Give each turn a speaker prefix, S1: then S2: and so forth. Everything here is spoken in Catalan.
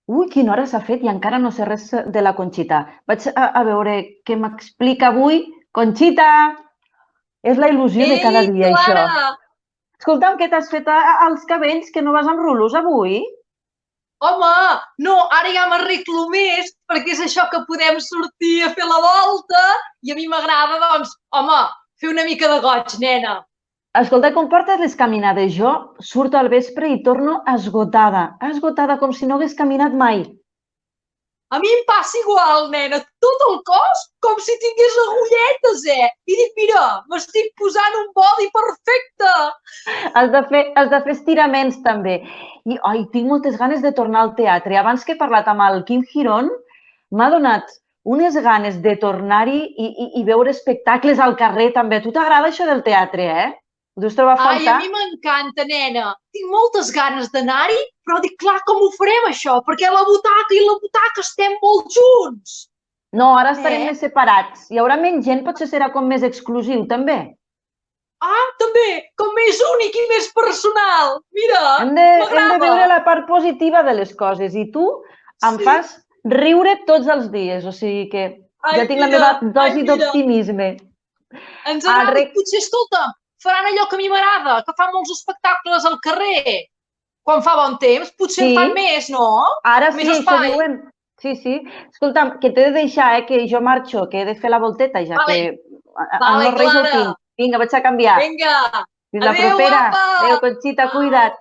S1: Ui, quina hora s'ha fet i encara no sé res de la Conxita. Vaig a veure què m'explica avui. Conxita! És la il·lusió de cada
S2: Ei,
S1: dia, això.
S2: Clara!
S1: Escolta'm, què t'has fet als cabells, que no vas amb rulos avui?
S2: Home, no, ara ja m'arreglo més perquè és això que podem sortir a fer la volta i a mi m'agrada, doncs, home, fer una mica de goig, nena.
S1: Escolta, com portes les caminades? Jo surto al vespre i torno esgotada com si no hagués caminat mai.
S2: A mi em passa igual, nena, tot el cos com si tingués agulletes, I dic, mira, m'estic posant un body perfecte.
S1: Has de fer estiraments també. I ai, tinc moltes ganes de tornar al teatre. Abans que he parlat amb el Quim Girón, m'ha donat unes ganes de tornar-hi i veure espectacles al carrer també. A tu t'agrada això del teatre, eh? Ho deus trobar a
S2: Ai, a
S1: faltar?
S2: mi m'encanta, nena. Tinc moltes ganes d'anar-hi, però dic, clar, com ho farem, això? Perquè la butaca i la butaca estem molt junts.
S1: No, ara estarem
S2: Eh?
S1: més separats. Hi haurà menys gent, potser serà com més exclusiu, també.
S2: Ah, també, com més únic i més personal. Mira,
S1: Hem de
S2: m'agrada.
S1: veure la part positiva de les coses i tu em
S2: Sí.
S1: fas riure tots els dies, o sigui que
S2: Ai,
S1: ja tinc la
S2: mira,
S1: meva
S2: ai,
S1: dosi
S2: mira.
S1: d'optimisme.
S2: Ens
S1: El
S2: agrada i
S1: rec...
S2: potser, escolta, faran allò que a mi m'agrada, que fan molts espectacles al carrer. Quan fa bon temps, potser en fan
S1: Sí,
S2: més, no?
S1: ara sí,
S2: Més
S1: això
S2: espai.
S1: diuen. Sí, sí. Escolta'm, que t'he de deixar, que jo marxo, que he de fer la volteta, ja que
S2: Vale,
S1: amb
S2: vale,
S1: els Reis el tinc.
S2: Clara.
S1: Vinga, vaig a canviar.
S2: Vinga.
S1: Fins la
S2: Adéu,
S1: propera.
S2: guapa.
S1: Adéu, Conxita, cuida't.